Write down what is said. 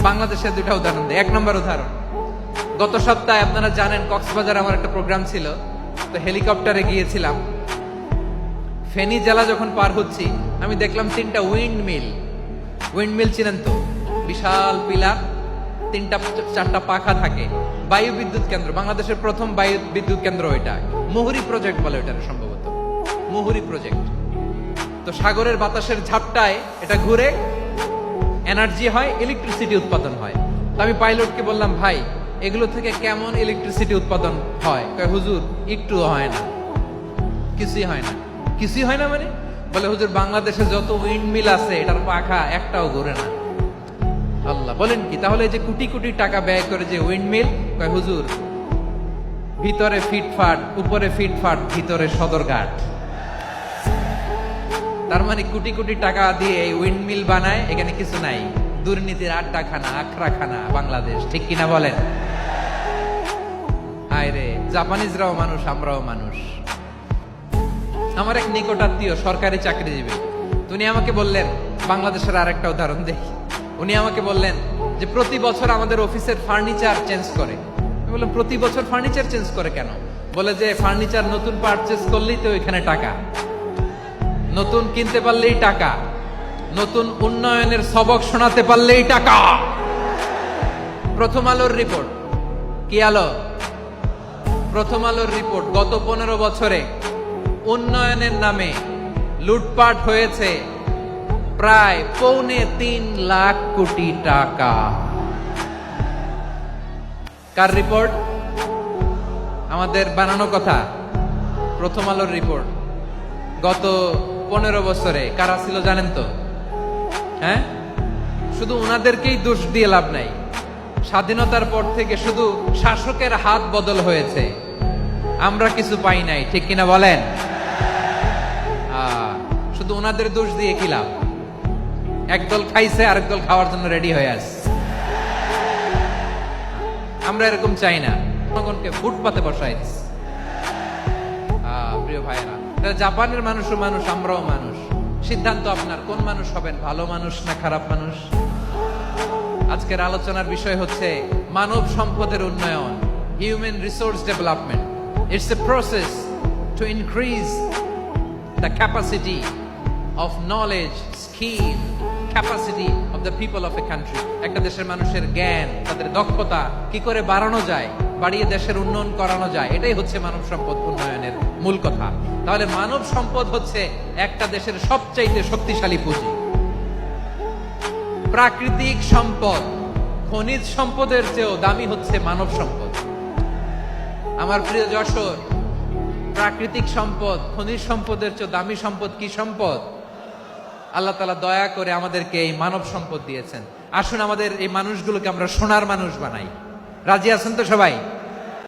বাংলাদেশের দুইটা উদাহরণ দেয়। এক নম্বর উদাহরণ, গত সপ্তাহে আপনারা জানেন কক্সবাজার আমার একটা প্রোগ্রাম ছিল, তো হেলিকপ্টারে গিয়েছিলাম। ফেনী জেলা যখন পার হচ্ছি আমি দেখলাম 3টা উইন্ডমিল চিনেন তো, বিশাল পিলার, 3টা-4টা পাখা থাকে, বায়ু বিদ্যুৎ কেন্দ্র, বাংলাদেশের প্রথম বায়ু বিদ্যুৎ কেন্দ্র এটা, মুহুরী প্রজেক্ট বলে এটা সম্ভবত, মুহুরী প্রজেক্ট। তো সাগরের বাতাসের ঝাপটায় এটা ঘুরে এনার্জি হয়, ইলেকট্রিসিটি উৎপাদন হয়। তো আমি পাইলটকে বললাম, ভাই এগুলো থেকে কেমন ইলেকট্রিসিটি উৎপাদন হয়? কয় হুজুর একটু হয় না, কিছুই হয় না। কিছুই হয় না মানে? বলে হুজুর বাংলাদেশে যত উইন্ডমিল আছে এটার পাখা একটাও ঘুরে না। আল্লাহ, বলেন কি? তাহলে যে কোটি কোটি টাকা ব্যয় করে যে উইন্ডমিল, কয় হুজুর ভিতরে ফিটফাট, উপরে ফিটফাট, ভিতরে সদরঘাট। তার মানে কোটি কোটি টাকা দিয়ে এই উইন্ডমিল বানায়, এখানে কিছু নাই। দুর্নীতির আড্ডাখানা, আখড়াখানা বাংলাদেশ, ঠিক কিনা বলেন? হায় রে, জাপানিজরাও মানুষ, আমরাও মানুষ। আমার এক নিকটাত্মীয় সরকারি চাকরিজীবী, উনি আমাকে বললেন, বাংলাদেশের আর একটা উদাহরণ দেখি। উনি আমাকে বললেন যে প্রতি বছর আমাদের অফিসের ফার্নিচার চেঞ্জ করে। আমি বললাম, প্রতি বছর ফার্নিচার চেঞ্জ করে কেন? বলে যে ফার্নিচার নতুন পারচেজ করলেই তো এখানে টাকা, নতুন কিনতে পারলেই টাকা, নতুন উন্নয়নের সবক শোনাতে পারলেই টাকা। প্রথম আলোর রিপোর্ট, কি আলো? প্রথম আলোর রিপোর্ট, গত 15 বছরে উন্নয়নের নামে লুটপাট হয়েছে প্রায় 3.25 লাখ কোটি টাকা। কার রিপোর্ট? আমাদের বানানো কথা। প্রথম আলোর রিপোর্ট। গত 15 বছরে কারা ছিল জানেন তো? হ্যাঁ, শুধু ওনাদেরকেই দোষ দিয়ে লাভ নাই। স্বাধীনতার পর থেকে শুধু শাসকের হাত বদল হয়েছে, আমরা কিছু পাই নাই, ঠিক কিনা বলেন? শুধু ওনাদের দোষ দিয়ে কি লাভ? একদল খাইছে, আরেক দল খাওয়ার জন্য রেডি হয়ে আসছে। আমরা এরকম চাই না, জনগণকে ফুটপাতে বসাই দিচ্ছে। প্রিয় ভাইরা, জাপানের মানুষও মানুষ, আমরাও মানুষ। সিদ্ধান্ত আপনার, কোন মানুষ হবেন, ভালো মানুষ না খারাপ মানুষ? আজকের আলোচনার বিষয় হচ্ছে মানব সম্পদের উন্নয়ন, human resource development. It's a process to increase the capacity of knowledge, skill, capacity of the people of a country. একটা দেশের মানুষের জ্ঞান, তাদের দক্ষতা কি করে বাড়ানো যায়, বাড়িয়ে দেশের উন্নয়ন করানো যায়, এটাই হচ্ছে মানব সম্পদ উন্নয়নের মূল কথা। তাহলে মানব সম্পদ হচ্ছে একটা দেশের সবচাইতে শক্তিশালী পুঁজি। প্রাকৃতিক সম্পদ, খনিজ সম্পদের চেয়েও দামি হচ্ছে মানব সম্পদ। আমার প্রিয় যশোর, প্রাকৃতিক সম্পদ, খনিজ সম্পদের চেয়ে দামি সম্পদ কি সম্পদ? আল্লাহ তাআলা দয়া করে আমাদেরকে এই মানব সম্পদ দিয়েছেন। আসুন আমাদের এই মানুষগুলোকে আমরা সোনার মানুষ বানাই। রাজি আছেন তো সবাই?